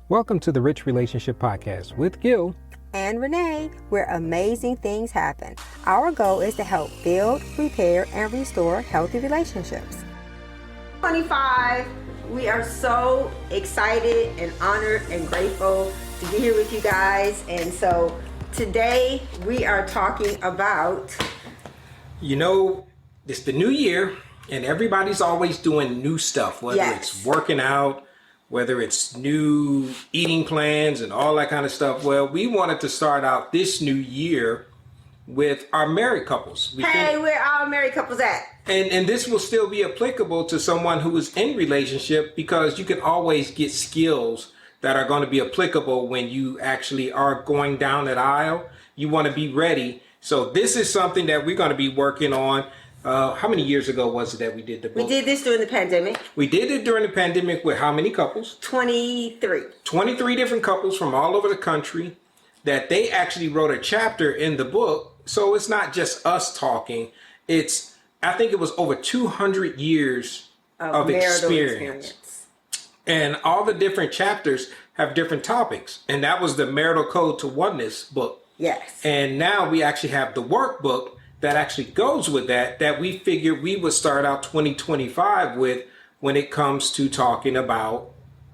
Welcome to the Rich Relationship Podcast with Gil and Renee, where amazing things happen. Our goal is to help build, repair, and restore healthy relationships. 25, we are so excited and honored and grateful to be here with you guys. And so today we are talking about... You know, it's the new year and everybody's always doing new stuff, whether it's working out, whether it's new eating plans and all that kind of stuff. Well, we wanted to start out this new year with our married couples. Where our married couples at? And this will still be applicable to someone who is in relationship, because you can always get skills that are going to be applicable when you actually are going down that aisle. You want to be ready. So this is something that we're going to be working on. How many years ago was it that we did the book? We did this during the pandemic. We did it during the pandemic with how many couples? 23. 23 different couples from all over the country that they actually wrote a chapter in the book. So it's not just us talking. I think it was over 200 years of experience. And all the different chapters have different topics. And that was the Marital Code to Oneness book. Yes. And now we actually have the workbook that actually goes with that we figured we would start out 2025 with when it comes to talking about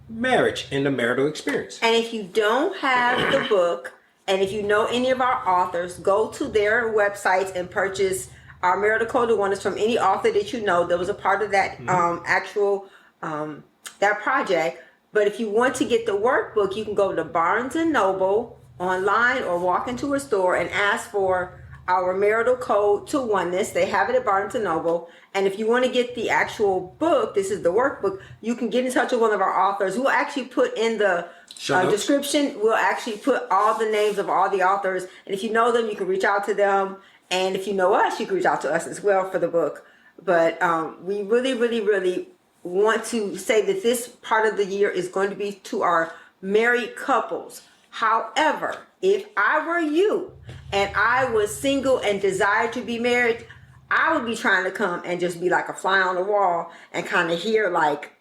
marriage and the marital experience. And if you don't have the book, and if you know any of our authors, go to their websites and purchase our Marital Code to Oneness from any author that you know that was a part of that that project. But if you want to get the workbook, you can go to Barnes & Noble online or walk into a store and ask for our Marital Code to Oneness. They have it at Barnes & Noble. And if you want to get the actual book, this is the workbook, you can get in touch with one of our authors. We'll actually put in the description, we'll actually put all the names of all the authors. And if you know them, you can reach out to them. And if you know us, you can reach out to us as well for the book. But we really, really, really want to say that this part of the year is going to be to our married couples. However, if I were you and I was single and desired to be married, I would be trying to come and just be like a fly on the wall and kind of hear, like,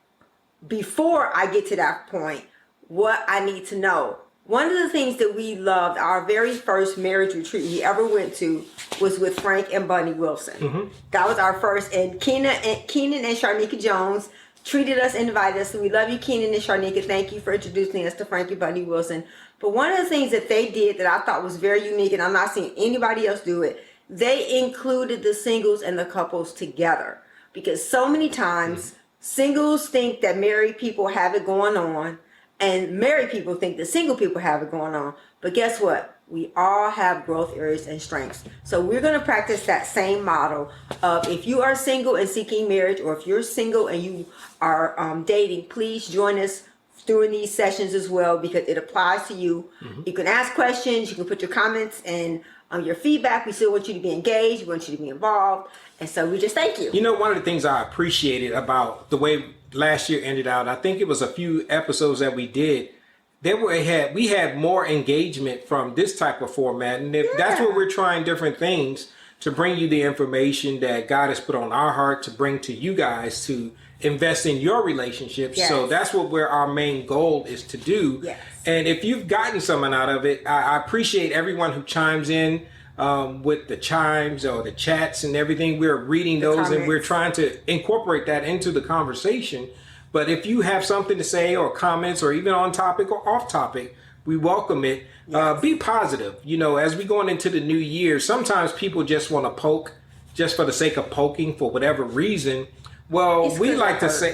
before I get to that point, what I need to know. One of the things that we loved, our very first marriage retreat we ever went to, was with Frank and Bunny Wilson. Mm-hmm. That was our first, and Keenan and Sharnika Jones treated us, invited us, and we love you, Keenan and Sharnika. Thank you for introducing us to Frank and Bunny Wilson. But one of the things that they did that I thought was very unique, and I'm not seeing anybody else do it, they included the singles and the couples together. Because so many times, singles think that married people have it going on, and married people think that single people have it going on. But guess what? We all have growth areas and strengths. So we're going to practice that same model of, if you are single and seeking marriage, or if you're single and you are dating, please join us during these sessions as well, because it applies to you. Mm-hmm. You can ask questions, you can put your comments and your feedback. We still want you to be engaged, we want you to be involved. And so we just thank you. You know, one of the things I appreciated about the way last year ended out, I think it was a few episodes that we did, we had more engagement from this type of format. And that's what we're trying, different things to bring you the information that God has put on our heart to bring to you guys to invest in your relationships. Yes. So that's what our main goal is to do. Yes. And if you've gotten something out of it, I appreciate everyone who chimes in with the chimes or the chats and everything. We're reading those comments, and we're trying to incorporate that into the conversation. But if you have something to say or comments or even on topic or off topic, we welcome it. Yes. Be positive. You know, as we going into the new year, sometimes people just want to poke just for the sake of poking for whatever reason. Well, we like to say,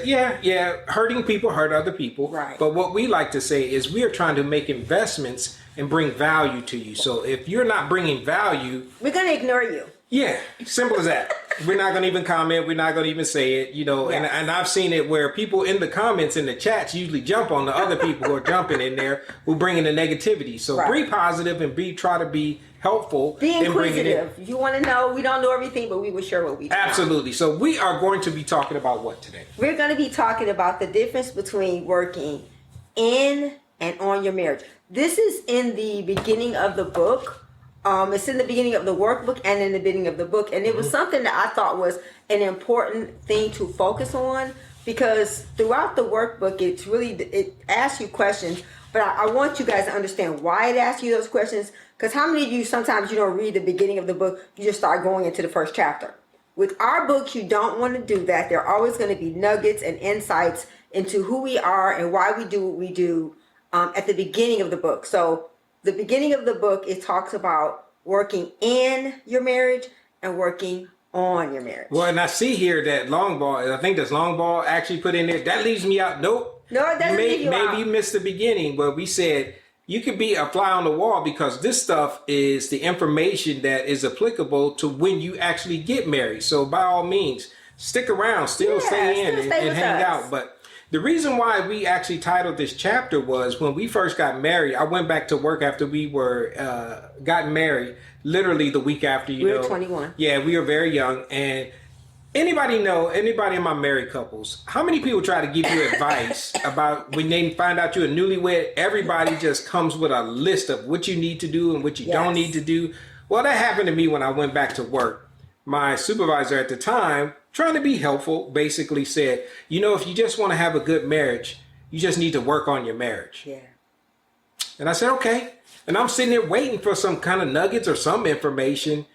hurting people hurt other people. Right. But what we like to say is we are trying to make investments and bring value to you. So if you're not bringing value, we're going to ignore you. Yeah, simple as that. We're not going to even comment. We're not going to even say it, you know. Yes. And I've seen it where people in the comments in the chats usually jump on the other people who are jumping in there who bring in the negativity. So be positive and try to be helpful. Be inquisitive. If you want to know, we don't know everything, but we will share what we know. Absolutely. So we are going to be talking about what today? We're going to be talking about the difference between working in and on your marriage. This is in the beginning of the book. It's in the beginning of the workbook and in the beginning of the book. And it was something that I thought was an important thing to focus on, because throughout the workbook, it asks you questions. But I want you guys to understand why it asks you those questions. Because how many of you, sometimes you don't read the beginning of the book, you just start going into the first chapter. With our books, you don't want to do that. There are always going to be nuggets and insights into who we are and why we do what we do at the beginning of the book. So the beginning of the book, it talks about working in your marriage and working on your marriage. Well, and I see here that Longball, I think that's Longball actually put in there. That leaves me out. Nope. No, it doesn't leave you out. Maybe you missed the beginning, but we said you could be a fly on the wall because this stuff is the information that is applicable to when you actually get married. So by all means, stick around, still stay in and hang out. But the reason why we actually titled this chapter was when we first got married. I went back to work after we were got married, literally the week after. We were 21. Yeah, we were very young. And anybody in my married couples, how many people try to give you advice about when they find out you're a newlywed? Everybody just comes with a list of what you need to do and what you don't need to do. Well, that happened to me when I went back to work. My supervisor at the time, trying to be helpful, basically said, if you just want to have a good marriage, you just need to work on your marriage. Yeah. And I said, okay. And I'm sitting there waiting for some kind of nuggets or some information.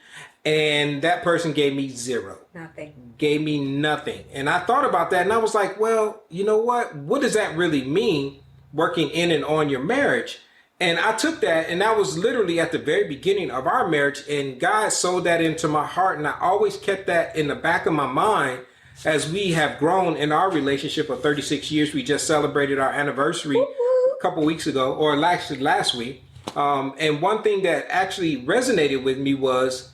And that person gave me zero. Nothing. Gave me nothing. And I thought about that and I was like, well, you know what? What does that really mean, working in and on your marriage? And I took that, and that was literally at the very beginning of our marriage. And God sowed that into my heart. And I always kept that in the back of my mind as we have grown in our relationship of 36 years. We just celebrated our anniversary a couple weeks ago, or actually last week. And one thing that actually resonated with me was,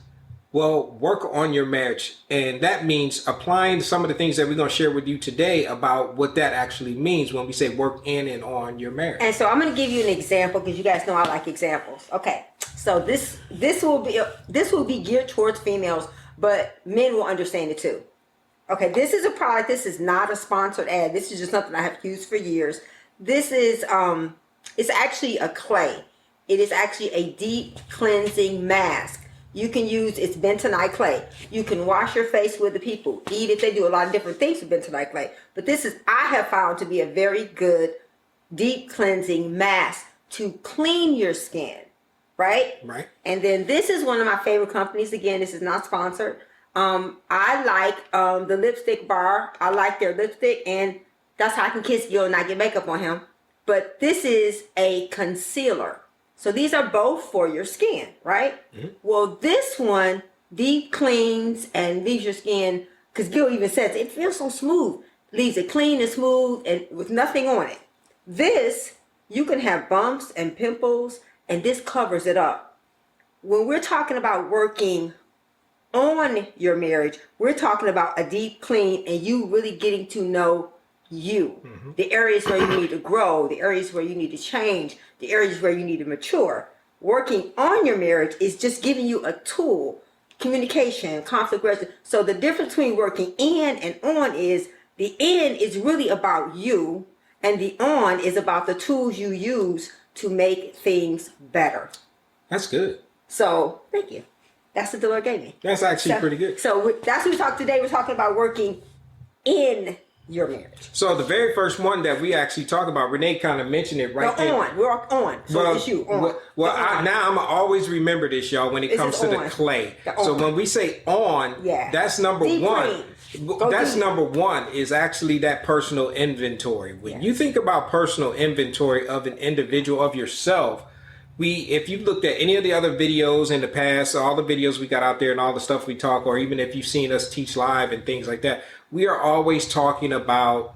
well, work on your marriage. And that means applying some of the things that we're going to share with you today about what that actually means when we say work in and on your marriage. And so I'm going to give you an example because you guys know I like examples. Okay. So this will be geared towards females, but men will understand it too. Okay. This is a product. This is not a sponsored ad. This is just something I have used for years. This is, it's actually a clay. It is actually a deep cleansing mask. You can use, it's bentonite clay. You can wash your face with the people, eat it. They do a lot of different things with bentonite clay. But this is, I have found to be a very good deep cleansing mask to clean your skin, right? Right. And then this is one of my favorite companies. Again, this is not sponsored. I like the lipstick bar. I like their lipstick, and that's how I can kiss Gil and not get makeup on him. But this is a concealer. So these are both for your skin, right? Mm-hmm. Well, this one deep cleans and leaves your skin, because Gil even says it feels so smooth, leaves it clean and smooth and with nothing on it. This, you can have bumps and pimples, and this covers it up. When we're talking about working on your marriage, we're talking about a deep clean and you really getting to know you. Mm-hmm. The areas where you need to grow, the areas where you need to change, the areas where you need to mature. Working on your marriage is just giving you a tool, communication, conflict resolution. So the difference between working in and on is the in is really about you, and the on is about the tools you use to make things better. That's good. So thank you. That's what the Lord gave me. That's actually pretty good. So that's what we talked today. We're talking about working in your marriage. So the very first one that we actually talk about, Renee kind of mentioned it right there. We're on. So it's you. On. Now I'm going to always remember this, y'all, when it comes to the clay. So when we say on, that's number one. That's number one is actually that personal inventory. When you think about personal inventory of an individual, of yourself, if you've looked at any of the other videos in the past, all the videos we got out there and all the stuff we talk, or even if you've seen us teach live and things like that, we are always talking about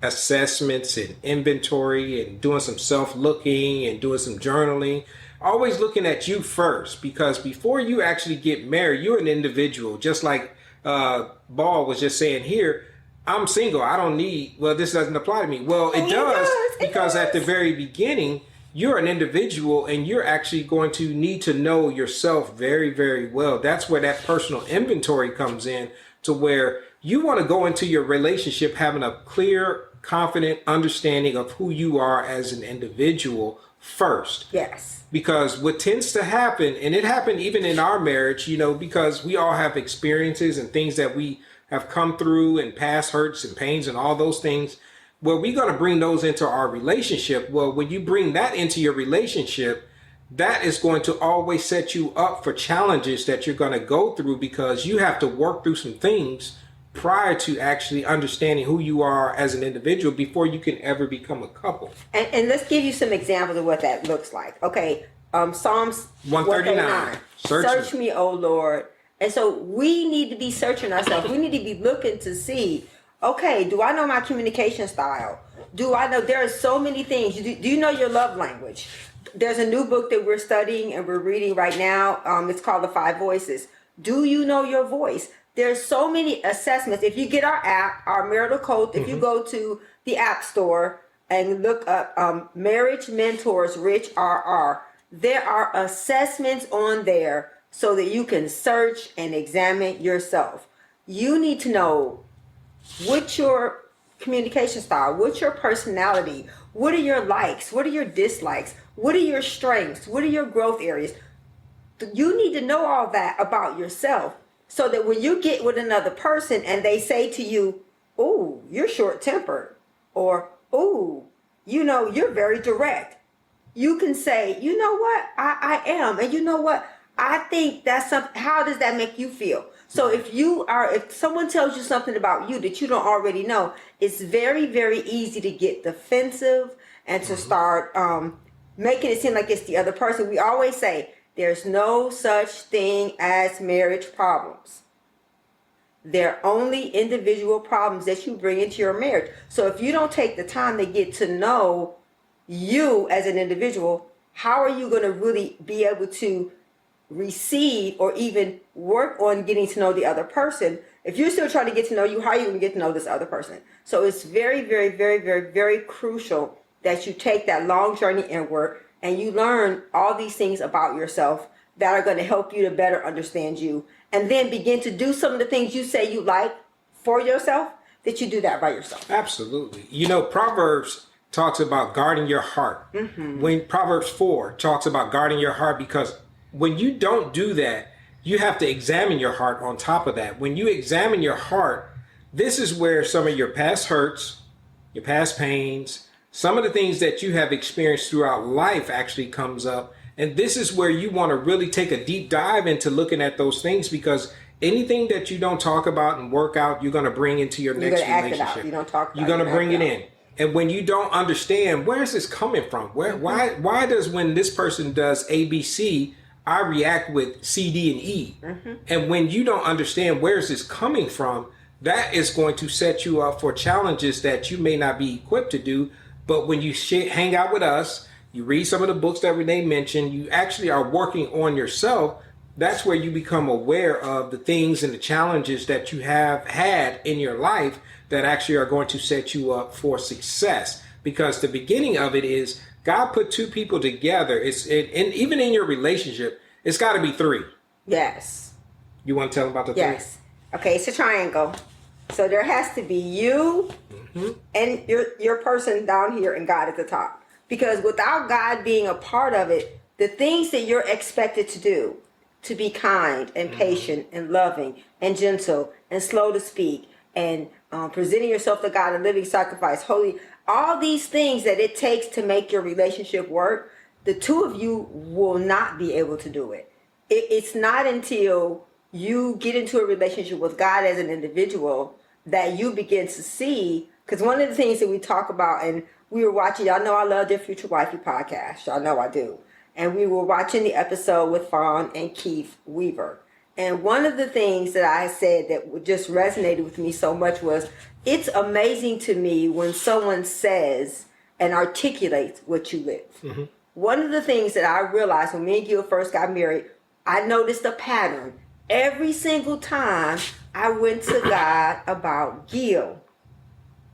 assessments and inventory and doing some self-looking and doing some journaling. Always looking at you first, because before you actually get married, you're an individual. Just like Ball was just saying here, I'm single. I don't need, this doesn't apply to me. Well, it does because at the very beginning, you're an individual and you're actually going to need to know yourself very, very well. That's where that personal inventory comes in, to where you want to go into your relationship having a clear, confident understanding of who you are as an individual first. Yes. Because what tends to happen, and it happened even in our marriage, because we all have experiences and things that we have come through and past hurts and pains and all those things. Well, we're going to bring those into our relationship. Well, when you bring that into your relationship, that is going to always set you up for challenges that you're going to go through, because you have to work through some things prior to actually understanding who you are as an individual before you can ever become a couple. And let's give you some examples of what that looks like. Okay, Psalms 139. Search me, O Lord. And so we need to be searching ourselves. We need to be looking to see, okay, do I know my communication style? Do I know there are so many things? Do you know your love language? There's a new book that we're studying and we're reading right now. It's called The 5 Voices. Do you know your voice? There's so many assessments. If you get our app, our marital code, if you go to the app store and look up Marriage Mentors Rich RR, there are assessments on there so that you can search and examine yourself. You need to know what's your communication style, what's your personality, what are your likes, what are your dislikes, what are your strengths, what are your growth areas. You need to know all that about yourself so that when you get with another person and they say to you, "Oh, you're short-tempered," or "Oh, you're very direct," you can say, "You know what? I am. And you know what? I think that's something." How does that make you feel? So if someone tells you something about you that you don't already know, it's very, very easy to get defensive and to start making it seem like it's the other person. We always say there's no such thing as marriage problems. They're only individual problems that you bring into your marriage. So if you don't take the time to get to know you as an individual, how are you going to really be able to receive or even work on getting to know the other person? If you're still trying to get to know you, how are you going to get to know this other person? So it's very, very, very, very, very crucial that you take that long journey inward and you learn all these things about yourself that are going to help you to better understand you, and then begin to do some of the things you say you like for yourself, that you do that by yourself. Absolutely. Proverbs talks about guarding your heart. When Proverbs 4 talks about guarding your heart, because when you don't do that, you have to examine your heart on top of that. When you examine your heart, this is where some of your past hurts, your past pains, some of the things that you have experienced throughout life actually comes up. And this is where you want to really take a deep dive into looking at those things, because anything that you don't talk about and work out, you're going to bring into your next relationship. You don't talk about it. You're going to bring it in. And when you don't understand, where is this coming from? Why does, when this person does ABC, I react with C, D, and E? And when you don't understand where is this coming from, that is going to set you up for challenges that you may not be equipped to do. But when you hang out with us, you read some of the books that Renee mentioned, you actually are working on yourself. That's where you become aware of the things and the challenges that you have had in your life that actually are going to set you up for success. Because the beginning of it is God put two people together. And even in your relationship, it's got to be 3. Yes. You want to tell them about the 3? Yes. Okay, it's a triangle. So there has to be you and your person down here and God at the top. Because without God being a part of it, the things that you're expected to do, to be kind and patient and loving and gentle and slow to speak and presenting yourself to God, a living sacrifice, holy, all these things that it takes to make your relationship work, the two of you will not be able to do it. It's not until you get into a relationship with God as an individual that you begin to see, because one of the things that we talk about, and we were watching, y'all know I love their Future Wifey podcast. Y'all know I do. And we were watching the episode with Fawn and Keith Weaver. And one of the things that I said that just resonated with me so much was, it's amazing to me when someone says and articulates what you live. One of the things that I realized when me and Gil first got married, I noticed a pattern. Every single time I went to God about Gil,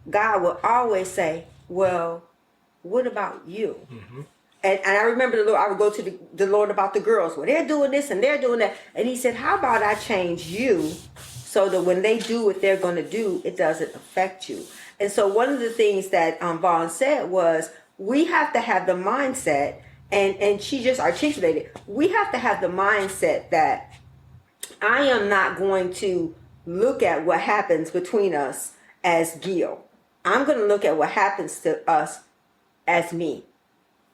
God would always say, "Well, what about you?" And I remember the Lord, I would go to the Lord about the girls. Well, they're doing this and they're doing that. And he said, how about I change you so that when they do what they're going to do, it doesn't affect you. And so one of the things that Vaughn said was, we have to have the mindset, and she just articulated, we have to have the mindset that I am not going to look at what happens between us as Gil. I'm going to look at what happens to us as me.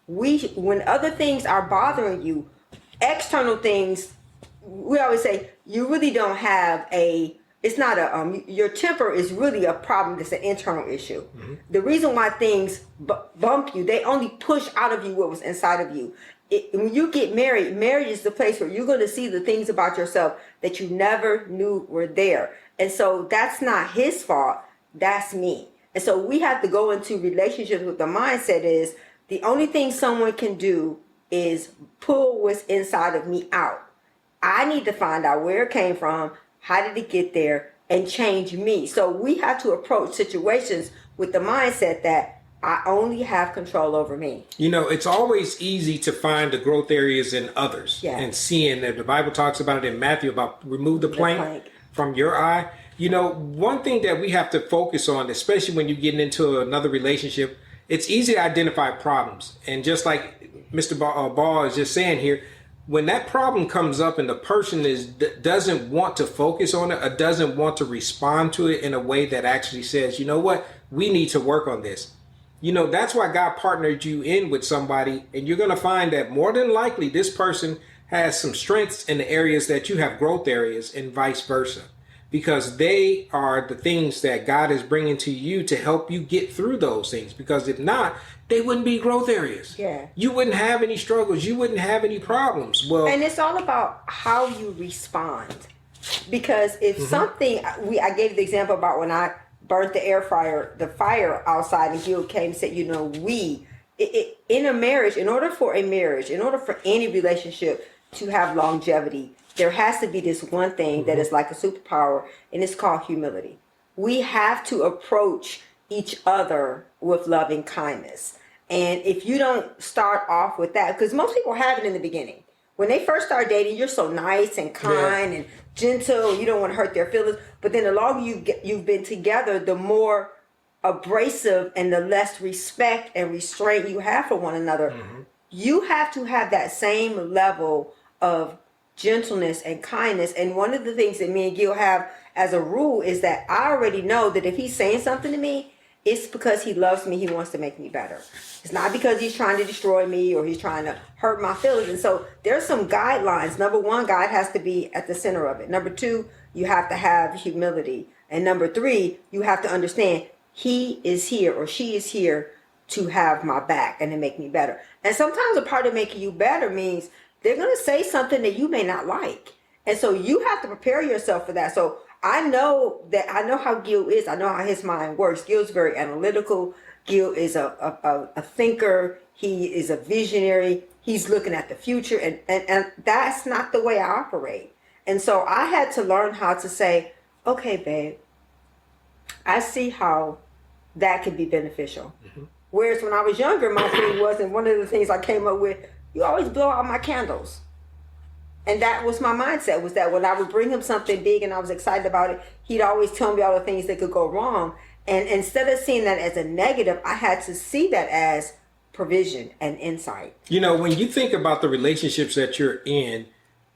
When other things are bothering you, external things, we always say you really don't have it's not your temper is really a problem that's an internal issue. Mm-hmm. The reason why things bump you, they only push out of you what was inside of you. When you get married, marriage is the place where you're going to see the things about yourself that you never knew were there. And so that's not his fault, that's me. And so we have to go into relationships with the mindset is the only thing someone can do is pull what's inside of me out. I need to find out where it came from, how did it get there, and change me. So we have to approach situations with the mindset that I only have control over me. It's always easy to find the growth areas in others. Yeah. And seeing that the Bible talks about it in Matthew about remove the plank from your eye. One thing that we have to focus on, especially when you're getting into another relationship, it's easy to identify problems. And just like Mr. Ball is just saying here, when that problem comes up and the person doesn't want to focus on it or doesn't want to respond to it in a way that actually says, you know what, we need to work on this. That's why God partnered you in with somebody, and you're going to find that more than likely this person has some strengths in the areas that you have growth areas and vice versa, because they are the things that God is bringing to you to help you get through those things. Because if not, they wouldn't be growth areas. Yeah. You wouldn't have any struggles. You wouldn't have any problems. Well, and it's all about how you respond. Because if something, I gave the example about when I burnt the fire outside, and Gil came and said, in a marriage, in order for any relationship to have longevity, there has to be this one thing that is like a superpower, and it's called humility. We have to approach each other with loving kindness. And if you don't start off with that, because most people have it in the beginning. When they first start dating, you're so nice and kind and gentle, you don't want to hurt their feelings. But then the longer you've been together, the more abrasive and the less respect and restraint you have for one another. Mm-hmm. You have to have that same level of gentleness and kindness. And one of the things that me and Gil have as a rule is that I already know that if he's saying something to me, it's because he loves me. He wants to make me better. It's not because he's trying to destroy me or he's trying to hurt my feelings. And so there's some guidelines. Number one, God has to be at the center of it. Number two, you have to have humility. And number three, you have to understand he is here or she is here to have my back and to make me better. And sometimes a part of making you better means they're going to say something that you may not like. And so you have to prepare yourself for that. So I know how Gil is. I know how his mind works. Gil's very analytical. Gil is a thinker. He is a visionary. He's looking at the future. And that's not the way I operate. And so I had to learn how to say, okay, babe, I see how that could be beneficial. Mm-hmm. Whereas when I was younger, my thing was, and one of the things I came up with, you always blow out my candles. And that was my mindset, was that when I would bring him something big and I was excited about it, he'd always tell me all the things that could go wrong. And instead of seeing that as a negative, I had to see that as provision and insight. When you think about the relationships that you're in,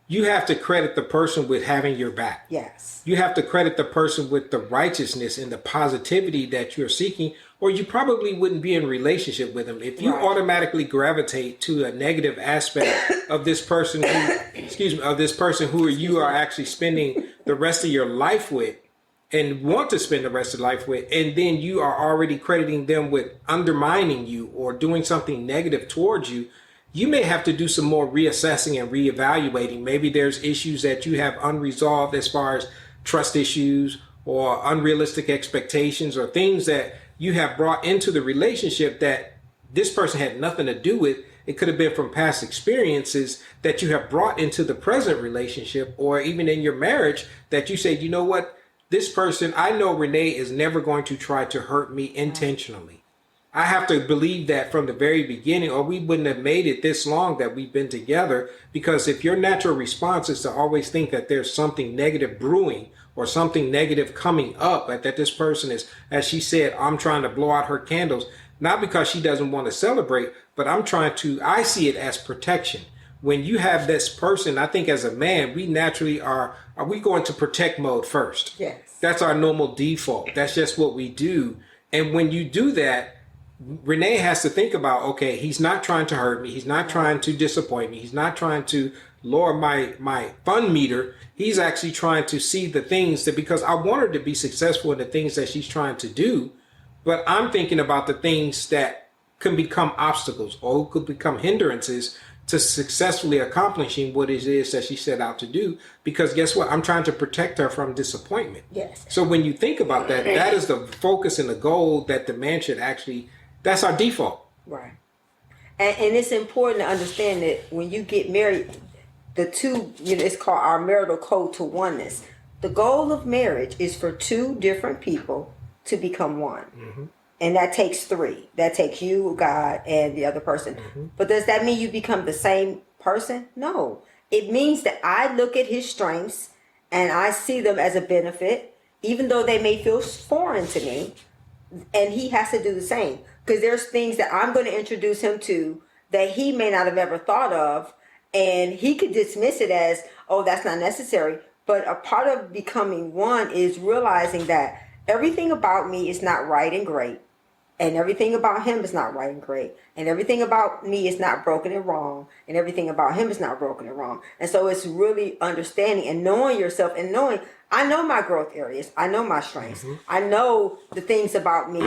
you have to credit the person with having your back. Yes. You have to credit the person with the righteousness and the positivity that you're seeking, or you probably wouldn't be in a relationship with them. If you automatically gravitate to a negative aspect of this person who you are actually spending the rest of your life with and want to spend the rest of life with, and then you are already crediting them with undermining you or doing something negative towards you, you may have to do some more reassessing and reevaluating. Maybe there's issues that you have unresolved as far as trust issues or unrealistic expectations or things that you have brought into the relationship that this person had nothing to do with. It could have been from past experiences that you have brought into the present relationship, or even in your marriage, that you say, you know what, this person, I know Renee is never going to try to hurt me intentionally. I have to believe that from the very beginning, or we wouldn't have made it this long that we've been together. Because if your natural response is to always think that there's something negative brewing or something negative coming up, that this person is, as she said, I'm trying to blow out her candles, not because she doesn't want to celebrate, but I see it as protection. When you have this person, I think as a man, we naturally are we going to protect mode first? Yes. That's our normal default. That's just what we do. And when you do that, Renee has to think about, okay, he's not trying to hurt me. He's not trying to disappoint me. He's not trying to lower my fun meter. He's actually trying to see the things that, because I want her to be successful in the things that she's trying to do, but I'm thinking about the things that can become obstacles or could become hindrances to successfully accomplishing what it is that she set out to do. Because guess what? I'm trying to protect her from disappointment. Yes. So when you think about that, that is the focus and the goal that the man should actually, that's our default. Right. And it's important to understand that when you get married, the two, it's called our marital code to oneness. The goal of marriage is for two different people to become one. Mm-hmm. And that takes three. That takes you, God, and the other person. Mm-hmm. But does that mean you become the same person? No. It means that I look at his strengths and I see them as a benefit, even though they may feel foreign to me. And he has to do the same. Because there's things that I'm going to introduce him to that he may not have ever thought of. And he could dismiss it as, oh, that's not necessary. But a part of becoming one is realizing that everything about me is not right and great. And everything about him is not right and great. And everything about me is not broken and wrong. And everything about him is not broken and wrong. And so it's really understanding and knowing yourself and knowing, I know my growth areas. I know my strengths. Mm-hmm. I know the things about me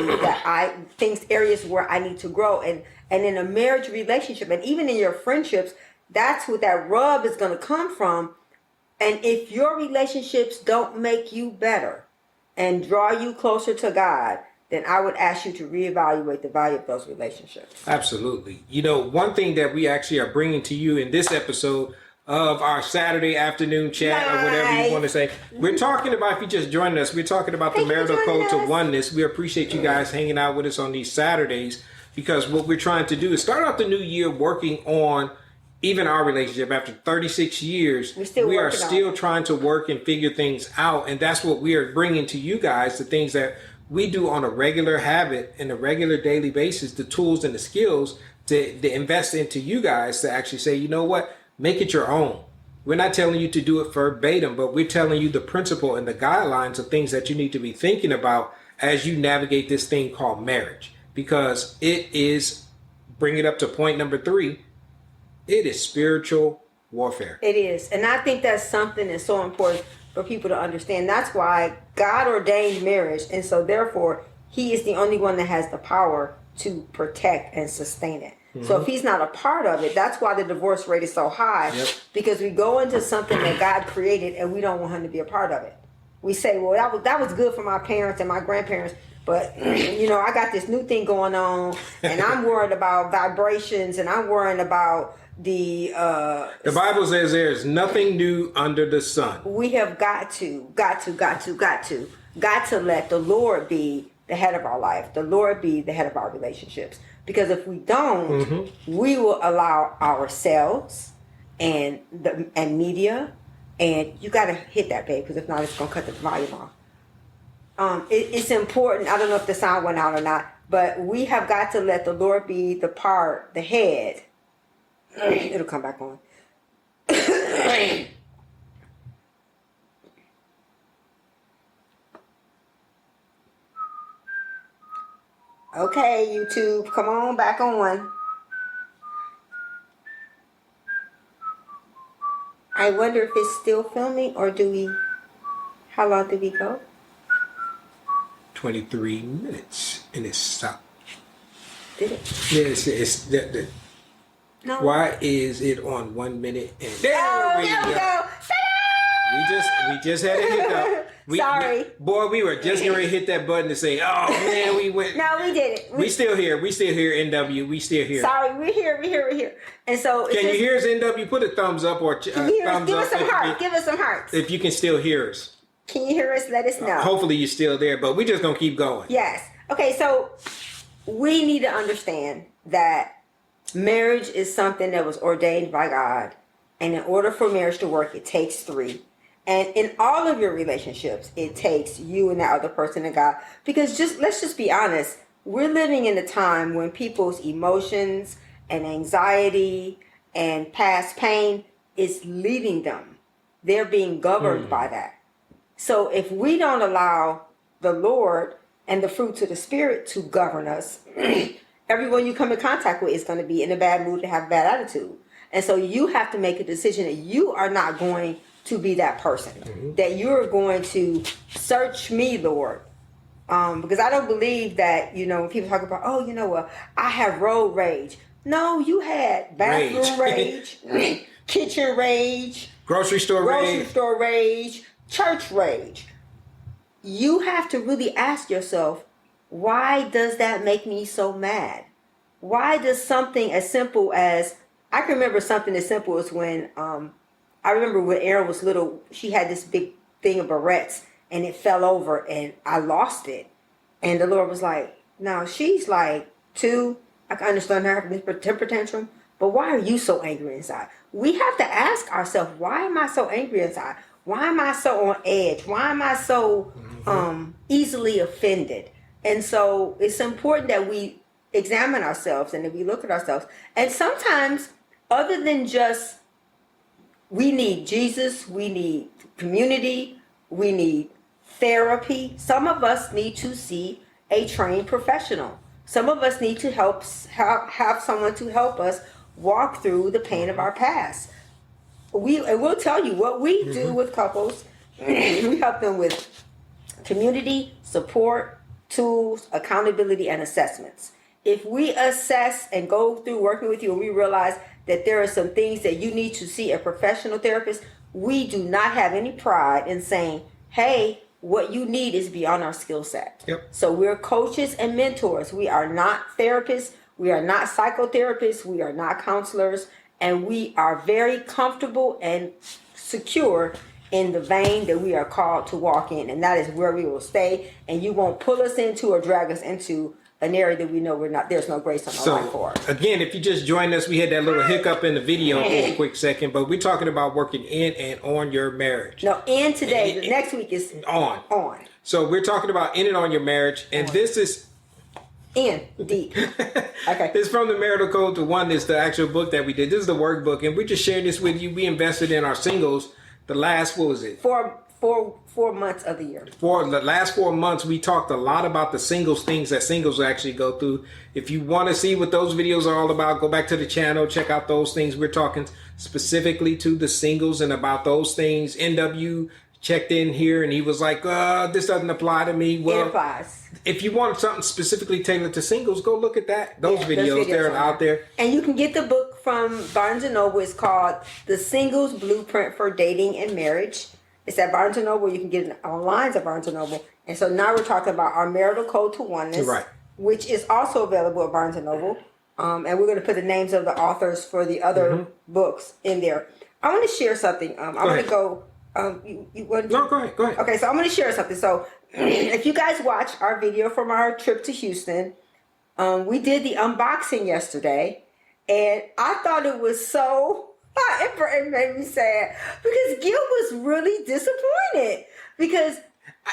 areas where I need to grow. And in a marriage relationship, and even in your friendships, that's what that rub is going to come from. And if your relationships don't make you better and draw you closer to God, then I would ask you to reevaluate the value of those relationships. Absolutely. One thing that we actually are bringing to you in this episode of our Saturday afternoon chat, or whatever you want to say, we're talking about, if you just joined us, we're talking about the marital code to oneness. We appreciate you guys hanging out with us on these Saturdays, because what we're trying to do is start out the new year working on even our relationship. After 36 years, we are still trying to work and figure things out. And that's what we are bringing to you guys, the things that we do on a regular habit and a regular daily basis, the tools and the skills to invest into you guys to actually say, you know what, make it your own. We're not telling you to do it verbatim, but we're telling you the principle and the guidelines of things that you need to be thinking about as you navigate this thing called marriage. Because it is, bring it up to point number 3, it is spiritual warfare. It is. And I think that's something that's so important for people to understand. That's why God ordained marriage. And so therefore, he is the only one that has the power to protect and sustain it. Mm-hmm. So if he's not a part of it, that's why the divorce rate is so high. Yep. Because we go into something that God created and we don't want him to be a part of it. We say, well, that was good for my parents and my grandparents, but I got this new thing going on and I'm worried about vibrations and I'm worried about the Bible says there's nothing new under the sun. We have got to let the Lord be the head of our life. The Lord be the head of our relationships. Because if we don't, mm-hmm. we will allow ourselves and media, and you got to hit that, babe, because if not, it's going to cut the volume off. It's important. I don't know if the sound went out or not, but we have got to let the Lord be the head. It'll come back on. Okay, YouTube, come on back on. I wonder if it's still filming, or how long did we go? 23 minutes, and it stopped. Did it? Yes, no. Why is it on 1 minute? And there we go. We just had a hiccup. Sorry. We were just going to hit that button to say, oh man, we went. No, we did it. We still here, NW. We still here. Sorry, we're here. And so, can you hear us, NW? Put a thumbs up or thumbs up. Give us some hearts. Give us some hearts. If you can still hear us. Can you hear us? Let us know. Hopefully you're still there, but we're just going to keep going. Yes. Okay, so we need to understand that marriage is something that was ordained by God. And in order for marriage to work, it takes 3. And in all of your relationships, it takes you and that other person and God. Because let's just be honest. We're living in a time when people's emotions and anxiety and past pain is leading them. They're being governed by that. So if we don't allow the Lord and the fruits of the Spirit to govern us, everyone you come in contact with is going to be in a bad mood and have a bad attitude. And so you have to make a decision that you are not going to be that person, that you're going to search me, Lord. Because I don't believe that, when people talk about, I have road rage. No, you had bathroom rage, kitchen rage, grocery store rage, church rage. You have to really ask yourself, why does that make me so mad? Why does something as simple as, I can remember something as simple as when, I remember when Erin was little, she had this big thing of barrettes and it fell over and I lost it. And the Lord was like, now she's like 2. I can understand her having this temper tantrum, but why are you so angry inside? We have to ask ourselves, why am I so angry inside? Why am I so on edge? Why am I so easily offended? And so it's important that we examine ourselves and that we look at ourselves. And sometimes, other than just, we need Jesus, we need community, we need therapy. Some of us need to see a trained professional. Some of us need to have someone to help us walk through the pain of our past. We'll tell you what we do with couples. We help them with community, support, tools, accountability, and assessments. If we assess and go through working with you and we realize that there are some things that you need to see a professional therapist, we do not have any pride in saying, hey, what you need is beyond our skill set. Yep. So we're coaches and mentors. We are not therapists. We are not psychotherapists. We are not counselors. And we are very comfortable and secure in the vein that we are called to walk in. And that is where we will stay. And you won't pull us into or drag us into an area that we know there's no grace on our life for. Again, if you just joined us, we had that little hiccup in the video for a quick second, but we're talking about working in and on your marriage. No, in today. The next week is on. On. So we're talking about in and on your marriage, and this is in deep. Okay. It's from the Marital Code to Oneness, the actual book that we did. This is the workbook, and we just shared this with you. We invested in our singles the last, what was it? 4 months of the year. For the last 4 months, we talked a lot about the singles things that singles actually go through. If you want to see what those videos are all about, go back to the channel, check out those things. We're talking specifically to the singles and about those things. NW checked in here and he was like, this doesn't apply to me. Well, it applies. If you want something specifically tailored to singles, go look at that. Those videos they're out there. And you can get the book from Barnes & Noble. It's called The Singles Blueprint for Dating and Marriage. It's at Barnes & Noble. You can get it online at Barnes & Noble. And so now we're talking about our Marital Code to Oneness, right, which is also available at Barnes & Noble. And we're going to put the names of the authors for the other books in there. I want to share something. I want to go. No, go ahead. Okay, so I'm going to share something. So if you guys watch our video from our trip to Houston, we did the unboxing yesterday. And I thought it was so... It made me sad because Gil was really disappointed because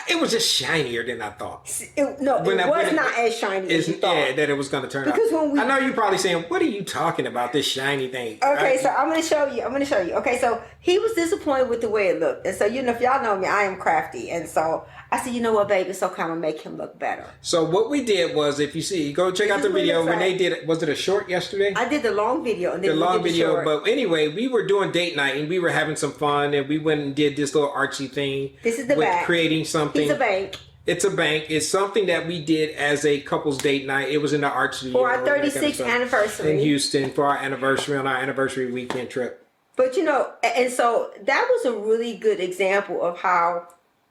it was just shinier than I thought. It was not as shiny as you thought. Yeah, that it was going to turn out. Because when I know you're probably saying, what are you talking about, this shiny thing? Okay, so I'm going to show you. Okay, so he was disappointed with the way it looked. And so, if y'all know me, I am crafty. And so I said, you know what, baby, it's okay, I'm going to make him look better. So what we did was, if you see, go check out the video. Renee did, was it a short yesterday? I did the long video. And then the long video, short. But anyway, we were doing date night and we were having some fun and we went and did this little artsy thing. This is the with back. Creating something. It's a bank. It's a bank. It's something that we did as a couple's date night. It was in the art studio. For our 36th anniversary. In Houston for our anniversary, on our anniversary weekend trip. But and so that was a really good example of how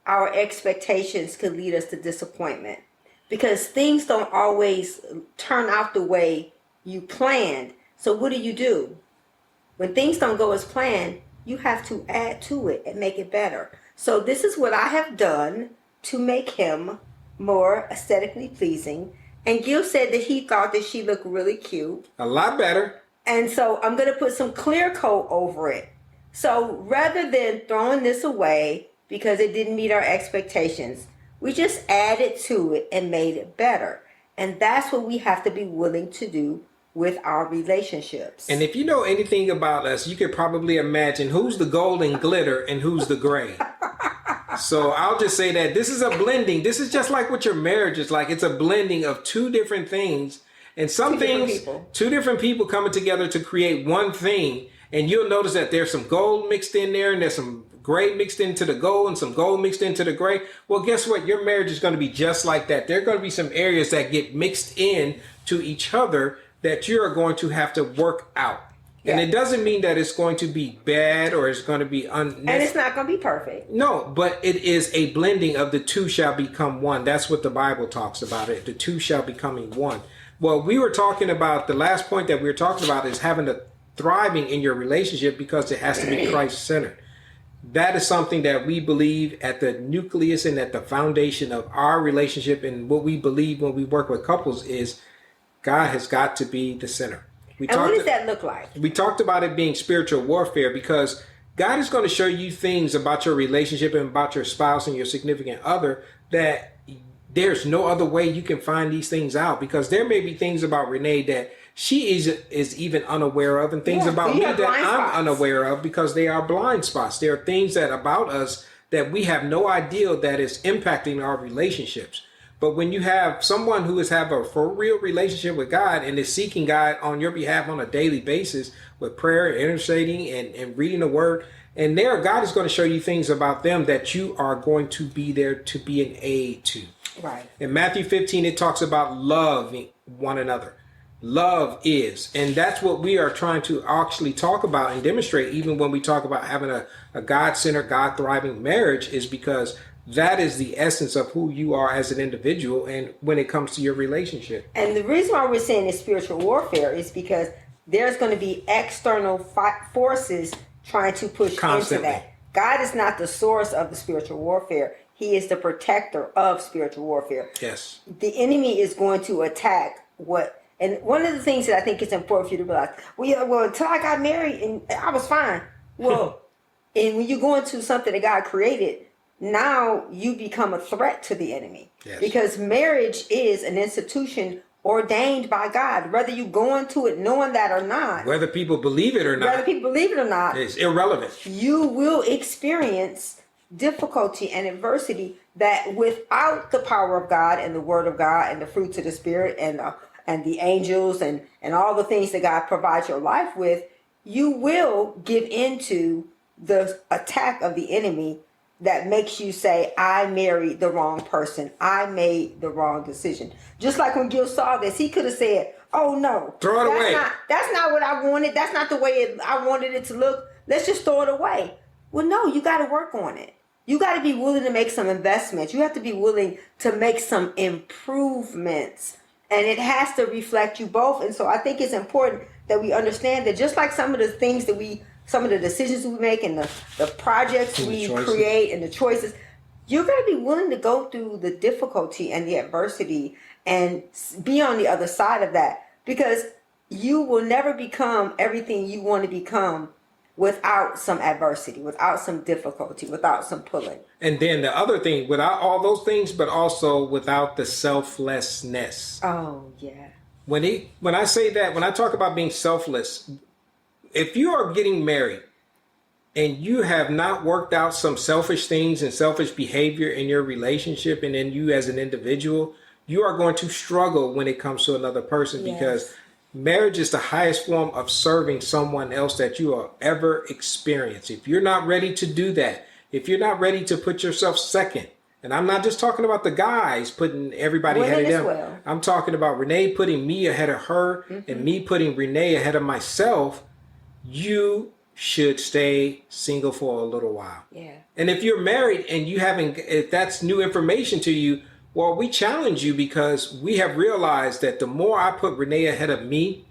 our expectations could lead us to disappointment. Because things don't always turn out the way you planned. So what do? When things don't go as planned, you have to add to it and make it better. So this is what I have done to make him more aesthetically pleasing. And Gil said that he thought that she looked really cute. A lot better. And so I'm going to put some clear coat over it. So rather than throwing this away because it didn't meet our expectations, we just added to it and made it better. And that's what we have to be willing to do with our relationships. And if you know anything about us, you could probably imagine who's the gold and glitter and who's the gray. So I'll just say that this is a blending. This is just like what your marriage is like. It's a blending of two different things. And some two different people coming together to create one thing. And you'll notice that there's some gold mixed in there and there's some gray mixed into the gold and some gold mixed into the gray. Well, guess what? Your marriage is going to be just like that. There are going to be some areas that get mixed in to each other that you're going to have to work out. Yeah. And it doesn't mean that it's going to be bad or it's going to be and it's not going to be perfect. No, but it is a blending of the two shall become one. That's what the Bible talks about it. The two shall becoming one. Well, we were talking about, the last point that we were talking about is having a thriving in your relationship because it has to be Christ-centered. That is something that we believe at the nucleus and at the foundation of our relationship, and what we believe when we work with couples is God has got to be the center. And what does that look like? We talked about it being spiritual warfare because God is going to show you things about your relationship and about your spouse and your significant other that there's no other way you can find these things out, because there may be things about Renee that she is even unaware of, and things about me that I'm unaware of, because they are blind spots. There are things that about us that we have no idea that is impacting our relationships. But when you have someone who is have a for real relationship with God and is seeking God on your behalf on a daily basis with prayer, interceding, and reading the word, and there God is going to show you things about them that you are going to be there to be an aid to. Right. In Matthew 15, it talks about loving one another. Love is, and that's what we are trying to actually talk about and demonstrate, even when we talk about having a God-centered, God-thriving marriage, is because that is the essence of who you are as an individual and when it comes to your relationship. And the reason why we're saying it's spiritual warfare is because there's going to be external forces trying to push Constantly. into that. God is not the source of the spiritual warfare. He is the protector of spiritual warfare. Yes. The enemy is going to attack what... And one of the things that I think is important for you to realize, well, until I got married and I was fine. Well, and when you go into something that God created, now you become a threat to the enemy. Yes. Because marriage is an institution ordained by God. Whether you go into it knowing that or not. Whether people believe it or not. It's irrelevant. You will experience difficulty and adversity that without the power of God and the word of God and the fruits of the Spirit and the angels and all the things that God provides your life with, you will give into the attack of the enemy that makes you say, I married the wrong person. I made the wrong decision. Just like when Gil saw this, he could have said, oh no. Throw it away. That's not what I wanted. That's not the way I wanted it to look. Let's just throw it away. Well, no, you got to work on it. You got to be willing to make some investments. You have to be willing to make some improvements. And it has to reflect you both. And so I think it's important that we understand that just like some of the things that some of the decisions we make and the projects we create and the choices, you're going to be willing to go through the difficulty and the adversity and be on the other side of that, because you will never become everything you want to become without some adversity, without some difficulty, without some pulling. And then the other thing, without all those things, but also without the selflessness. Oh, yeah. When I say that, when I talk about being selfless, if you are getting married and you have not worked out some selfish things and selfish behavior in your relationship, and then you as an individual, you are going to struggle when it comes to another person. Yes. Because marriage is the highest form of serving someone else that you will ever experience. If you're not ready to do that, if you're not ready to put yourself second, and I'm not just talking about the guys putting everybody ahead of them. Well. I'm talking about Renee putting me ahead of her, and me putting Renee ahead of myself. You should stay single for a little while. Yeah. And if you're married and if that's new information to you, well, we challenge you, because we have realized that the more I put Renee ahead of me,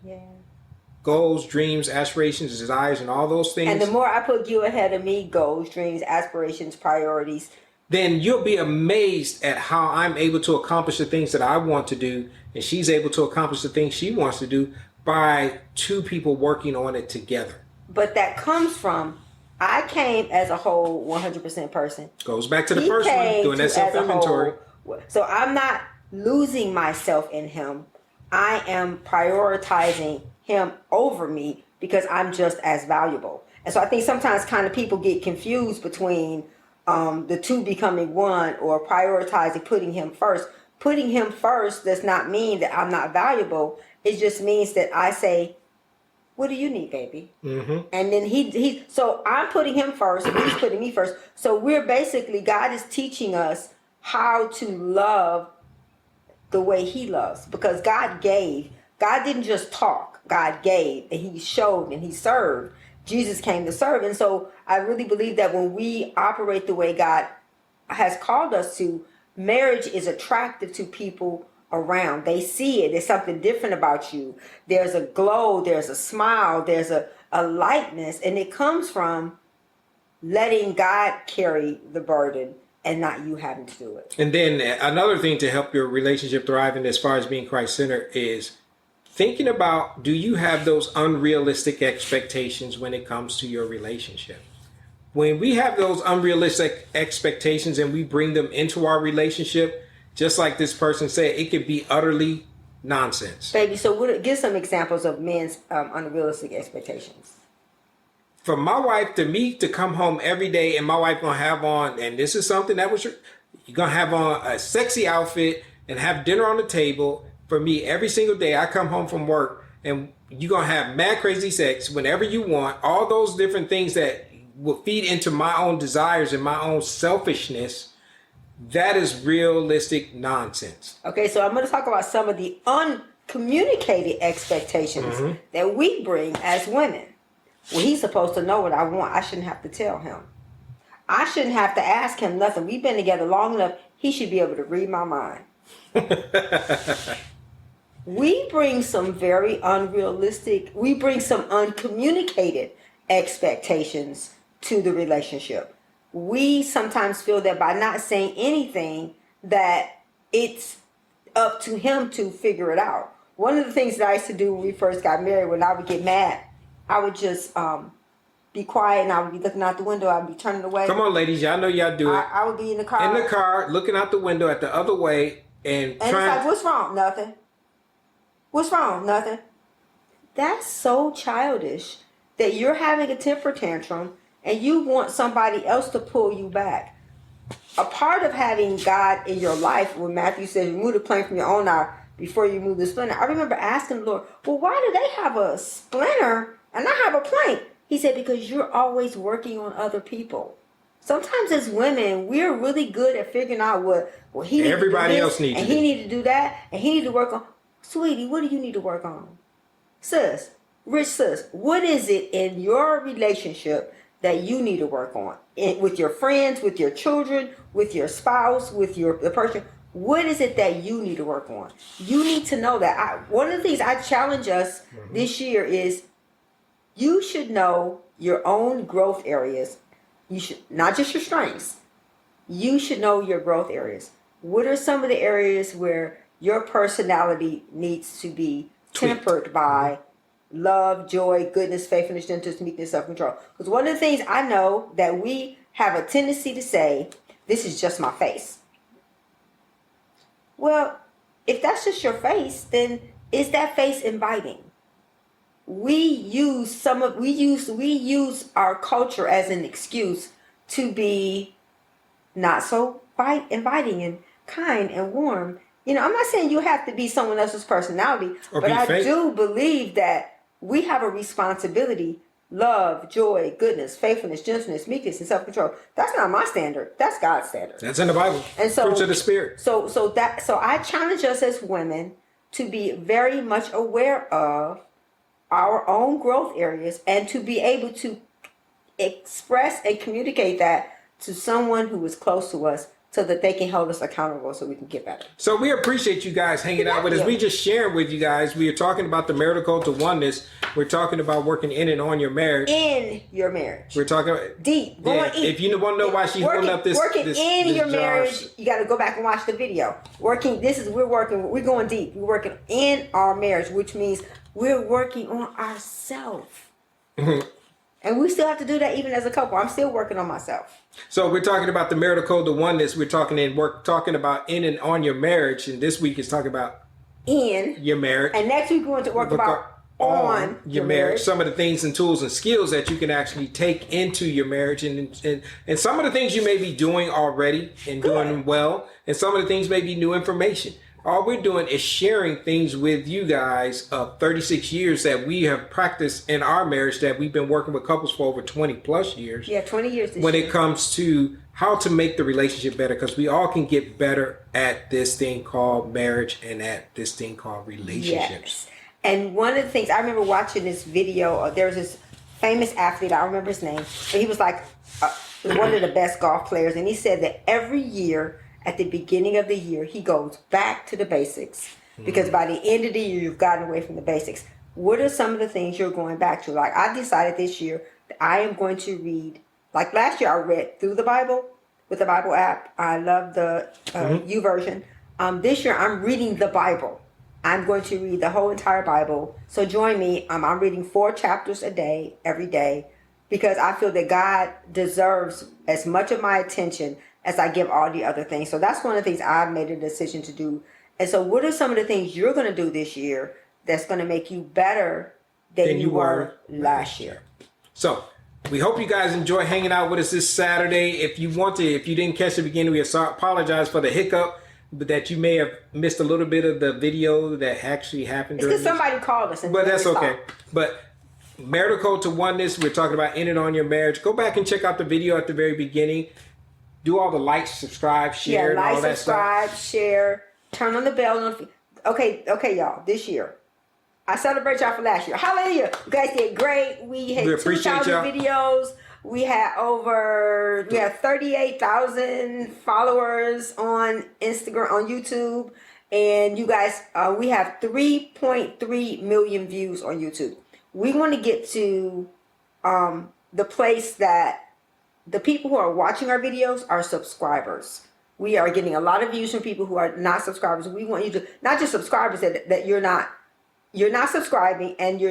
goals, dreams, aspirations, desires, and all those things. And the more I put you ahead of me, goals, dreams, aspirations, priorities, then you'll be amazed at how I'm able to accomplish the things that I want to do, and she's able to accomplish the things she wants to do by two people working on it together. But that comes from, I came as a whole 100% person. Goes back to the first one, doing that self-inventory. So I'm not losing myself in him. I am prioritizing him over me because I'm just as valuable. And so I think sometimes kind of people get confused between the two becoming one, or prioritizing putting him first. Putting him first does not mean that I'm not valuable. It just means that I say, what do you need, baby? Mm-hmm. And then so I'm putting him first, and he's putting me first. So we're basically, God is teaching us how to love the way he loves, because God gave. God didn't just talk. God gave, and he showed, and he served. Jesus came to serve. And so I really believe that when we operate the way God has called us to, marriage is attractive to people around. They see it. There's something different about you. There's a glow. There's a smile. There's a lightness. And it comes from letting God carry the burden and not you having to do it. And then another thing to help your relationship thrive, and as far as being Christ-centered, is thinking about, do you have those unrealistic expectations when it comes to your relationship? When we have those unrealistic expectations and we bring them into our relationship, just like this person said, it could be utterly nonsense. Baby, so give some examples of men's unrealistic expectations. For my wife, to me, to come home every day and my wife gonna have on, and this is something that was, you're gonna have on a sexy outfit and have dinner on the table. For me, every single day I come home from work and you're gonna have mad crazy sex whenever you want, all those different things that will feed into my own desires and my own selfishness. That is realistic nonsense. Okay, so I'm going to talk about some of the uncommunicated expectations that we bring as women. Well, he's supposed to know what I want. I shouldn't have to tell him. I shouldn't have to ask him nothing. We've been together long enough. He should be able to read my mind. We bring some very unrealistic, we bring some uncommunicated expectations to the relationship. We sometimes feel that by not saying anything, that it's up to him to figure it out. One of the things that I used to do when we first got married, when I would get mad, I would just be quiet and I would be looking out the window. I'd be turning away. Come on, ladies. Y'all know y'all do it. I would be in the car. In the car, looking out the window at the other way and trying. It's like, what's wrong? Nothing. What's wrong? Nothing. That's so childish that you're having a temper tantrum and you want somebody else to pull you back. A part of having God in your life, when Matthew says, remove the plank from your own eye before you move the splinter. I remember asking the Lord, well, why do they have a splinter and I have a plank? He said, because you're always working on other people. Sometimes as women, we're really good at figuring out what he needs to do. Everybody else needs to do. And he needs to do that, and he needs to work on. Sweetie, what do you need to work on? Sis, rich sis, what is it in your relationship that you need to work on? With your friends, with your children, with your spouse, with the person. What is it that you need to work on? You need to know that. One of the things I challenge us this year is you should know your own growth areas. You should, not just your strengths. You should know your growth areas. What are some of the areas where your personality needs to be tempered by love, joy, goodness, faithfulness, gentleness, meekness, self-control? Because one of the things I know that we have a tendency to say, this is just my face. Well, if that's just your face, then is that face inviting? We use our culture as an excuse to be not so inviting and kind and warm. You know, I'm not saying you have to be someone else's personality, but I do believe that we have a responsibility. Love, joy, goodness, faithfulness, gentleness, meekness, and self-control. That's not my standard. That's God's standard. That's in the Bible. And so, fruits of the Spirit. So I challenge us as women to be very much aware of our own growth areas and to be able to express and communicate that to someone who is close to us, so that they can hold us accountable so we can get better. So we appreciate you guys hanging out with us. We just sharing with you guys. We are talking about the marital code to oneness. We're talking about working in and on your marriage. In your marriage. We're talking about deep. Going in. If you want to know why she's holding up this working in your jar. marriage, you got to go back and watch the video. We're going deep. We're working in our marriage, which means we're working on ourselves. And we still have to do that even as a couple. I'm still working on myself. So we're talking about the marital code to oneness. We're talking about in and on your marriage. And this week is talking about in your marriage. And next week we're going to work about on your marriage, some of the things and tools and skills that you can actually take into your marriage, and some of the things you may be doing already and doing well, and some of the things may be new information. All we're doing is sharing things with you guys of 36 years that we have practiced in our marriage, that we've been working with couples for over 20 plus years. Yeah, 20 years when it comes to how to make the relationship better, because we all can get better at this thing called marriage and at this thing called relationships. Yes. And one of the things, I remember watching this video, there was this famous athlete, I don't remember his name, but he was like one of the best golf players, and he said that every year, at the beginning of the year, he goes back to the basics, because by the end of the year, you've gotten away from the basics. What are some of the things you're going back to? Like, I decided this year that I am going to read, like last year I read through the Bible with the Bible app. I love the YouVersion. This year I'm reading the Bible. I'm going to read the whole entire Bible. So join me. I'm reading 4 chapters a day, every day, because I feel that God deserves as much of my attention as I give all the other things. So that's one of the things I've made a decision to do. And so what are some of the things you're going to do this year that's going to make you better than you were last year? So we hope you guys enjoy hanging out with us this Saturday. If you didn't catch the beginning, we apologize for the hiccup, but that you may have missed a little bit of the video that actually happened. It's because somebody called us. But that's okay. But marital code to oneness, we're talking about ending on your marriage. Go back and check out the video at the very beginning. Do all the likes, subscribe, share, and all that stuff. Yeah, subscribe, share, turn on the bell. Okay, y'all, this year. I celebrate y'all for last year. Hallelujah. You guys did great. We had 2,000 videos. We had 38,000 followers on Instagram, on YouTube. And you guys, we have 3.3 million views on YouTube. We want to get to the place that the people who are watching our videos are subscribers. We are getting a lot of views from people who are not subscribers. We want you to, not just subscribers, that you're not subscribing, and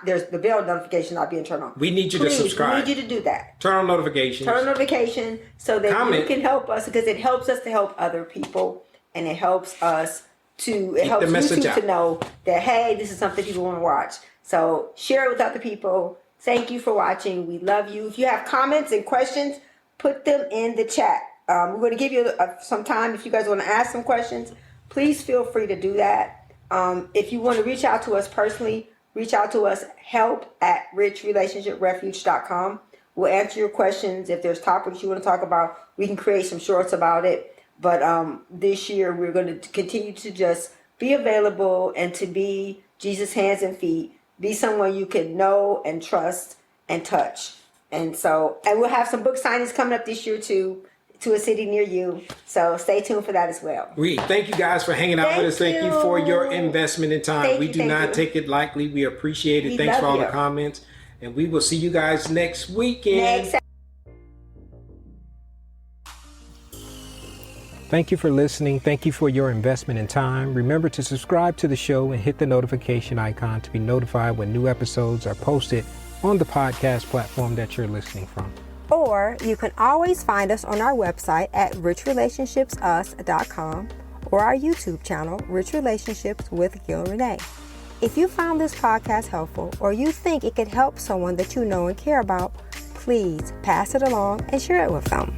there's the bell notification not being turned on. We need you to subscribe. We need you to do that. Turn on notifications. Turn on notification so that you can help us, because it helps us to help other people, and it helps us to, it helps YouTube to know that, hey, this is something people want to watch. So share it with other people. Thank you for watching. We love you. If you have comments and questions, put them in the chat. We're going to give you some time. If you guys want to ask some questions, please feel free to do that. If you want to reach out to us personally, reach out to us, help@richrelationshiprefuge.com. We'll answer your questions. If there's topics you want to talk about, we can create some shorts about it. But this year, we're going to continue to just be available and to be Jesus' hands and feet. Be someone you can know and trust and touch. And we'll have some book signings coming up this year too, to a city near you. So stay tuned for that as well. Thank you guys for hanging out with us. Thank you for your investment in time. We do not take it lightly. We appreciate it. Thanks for all the comments. And we will see you guys next weekend. Thank you for listening. Thank you for your investment in time. Remember to subscribe to the show and hit the notification icon to be notified when new episodes are posted on the podcast platform that you're listening from. Or you can always find us on our website at richrelationshipsus.com or our YouTube channel, Rich Relationships with Gil Renee. If you found this podcast helpful, or you think it could help someone that you know and care about, please pass it along and share it with them.